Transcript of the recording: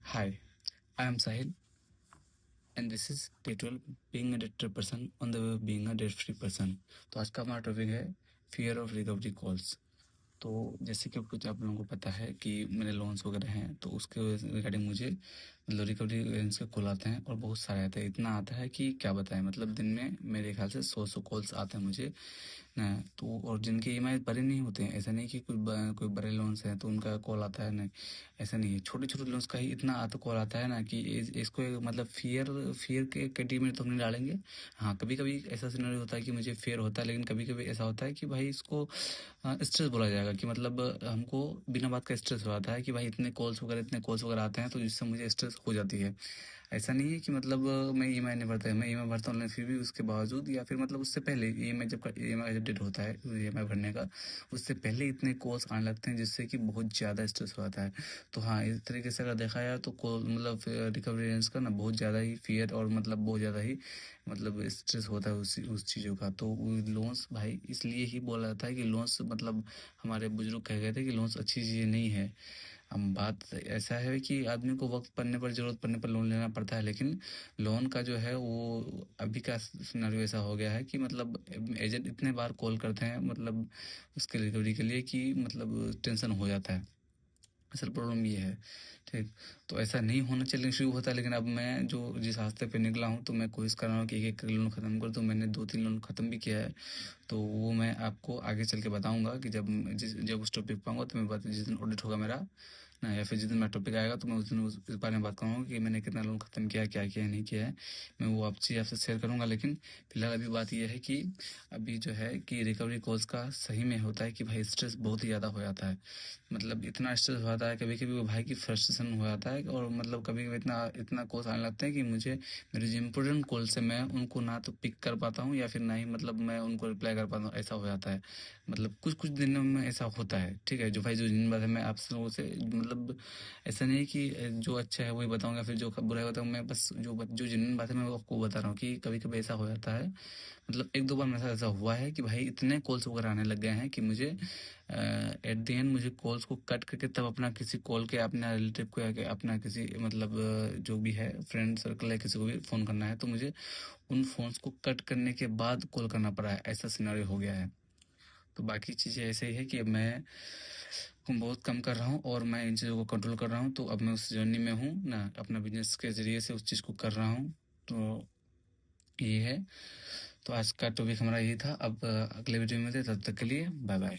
Hi, I am Sahil, and this is Day 12 being a debt person on the way of being a debt free person। तो आज का हमारा topic है fear of recovery calls. तो जैसे कि कुछ आप लोगों को पता है कि मेरे लोन्स वगैरह हैं, तो उसके रिगार्डिंग मुझे मतलब रिकवरी रेंज के कॉल आते हैं और बहुत सारे आते हैं। इतना आता है कि क्या बताएं, मतलब दिन में मेरे ख्याल से 100 कॉल्स आते हैं मुझे ना। तो और जिनके ईएमआई बड़े नहीं होते हैं, ऐसा नहीं कि कोई बड़े लोन्स हैं तो उनका कॉल आता है, नहीं ऐसा नहीं है। छोटे छोटे लोन्स का ही इतना आता कॉल आता है ना कि इसको मतलब फियर फियर के कैटेगरी में तो हम नहीं डालेंगे। हाँ, कभी कभी ऐसा सिनेरियो होता है कि मुझे फेयर होता है, लेकिन कभी कभी ऐसा होता है कि भाई इसको स्ट्रेस बोला जाएगा कि मतलब हमको बिना बात का स्ट्रेस हो जाता है कि भाई इतने कॉल्स वगैरह आते हैं, तो जिससे मुझे स्ट्रेस हो जाती है। ऐसा नहीं है कि मतलब मैं ईएमआई नहीं भरता है, मैं ईएमआई भरता हूँ, लेकिन फिर भी उसके बावजूद या फिर मतलब उससे पहले ईएमआई जब डेट होता है ईएमआई भरने का, उससे पहले इतने कॉल्स आने लगते हैं जिससे कि बहुत ज़्यादा स्ट्रेस हो जाता है। तो हाँ, इस तरीके से अगर देखा जाए तो कॉल मतलब रिकवरी रेंज का ना बहुत ज़्यादा ही फियर और मतलब बहुत ज़्यादा ही मतलब स्ट्रेस होता है उस चीज़ों का। तो लोन्स भाई इसलिए ही बोला जाता है कि लोन्स मतलब हमारे बुजुर्ग कह गए थे कि लोन्स अच्छी चीज़ नहीं है। हम बात ऐसा है कि आदमी को वक्त पड़ने पर ज़रूरत पड़ने पर लोन लेना पड़ता है, लेकिन लोन का जो है वो अभी का सिनेरियो ऐसा हो गया है कि मतलब एजेंट इतने बार कॉल करते हैं मतलब उसके रिकवरी के लिए कि मतलब टेंशन हो जाता है। असल प्रॉब्लम ये है, ठीक। तो ऐसा नहीं होना चाहिए शुरू होता है, लेकिन अब मैं जो जिस रास्ते पे निकला हूँ तो मैं कोशिश कर रहा हूँ कि एक एक लोन ख़त्म कर दूँ। मैंने 2-3 लोन ख़त्म भी किया है, तो वो मैं आपको आगे चल के बताऊंगा कि जब उस टॉपिक पे आऊँगा तो मैं जिस दिन ऑडिट होगा मेरा ना, या फिर जिस दिन मेरा टॉपिक आएगा तो मैं उस दिन इस बारे में बात करूँगा कि मैंने कितना लोन ख़त्म किया, क्या किया नहीं किया है। मैं वो आपसे शेयर करूँगा, लेकिन फिलहाल अभी बात ये है कि अभी जो है कि रिकवरी कॉल्स का सही में होता है कि भाई स्ट्रेस बहुत ही ज़्यादा हो जाता है। मतलब इतना स्ट्रेस हो जाता है कभी कभी वो भाई की फ्रस्ट्रेशन हो जाता है, और मतलब कभी कभी इतना इतना कॉल्स आने लगते हैं कि मुझे मेरे जो इम्पोर्टेंट कॉल्स है मैं उनको ना तो पिक कर पाता हूँ या फिर ना ही मतलब मैं उनको रिप्लाई कर पाता हूँ, ऐसा हो जाता है। मतलब कुछ कुछ दिनों में ऐसा होता है, ठीक है। जो भाई जो जिन बात है मैं आप लोगों से मतलब ऐसा नहीं है कि जो अच्छा है वही बताऊंगा, फिर जो बुरा है बताऊंगा। मैं बस जो जिन बात है मैं वो आपको बता रहा हूँ कि कभी कभी ऐसा हो जाता है। मतलब एक दो बार मेरे साथ ऐसा हुआ है कि भाई इतने कॉल्स वगैरह आने लग गए हैं कि मुझे एट द एंड मुझे कॉल्स को कट करके तब अपना किसी कॉल के अपना रिलेटिव को या अपना किसी मतलब जो भी है फ्रेंड सर्कल है किसी को भी फ़ोन करना है, तो मुझे उन फ़ोन्स को कट करने के बाद कॉल करना पड़ा है। ऐसा सिनेरियो हो गया है। तो बाकी चीज़ें ऐसे ही है कि अब मैं बहुत कम कर रहा हूँ और मैं इन चीज़ों को कंट्रोल कर रहा हूँ। तो अब मैं उस जर्नी में हूँ ना, अपना बिजनेस के ज़रिए से उस चीज़ को कर रहा हूँ। तो ये है। तो आज का टॉपिक हमारा यही था। अब अगले वीडियो में मिलते हैं, तब तक के लिए बाय बाय।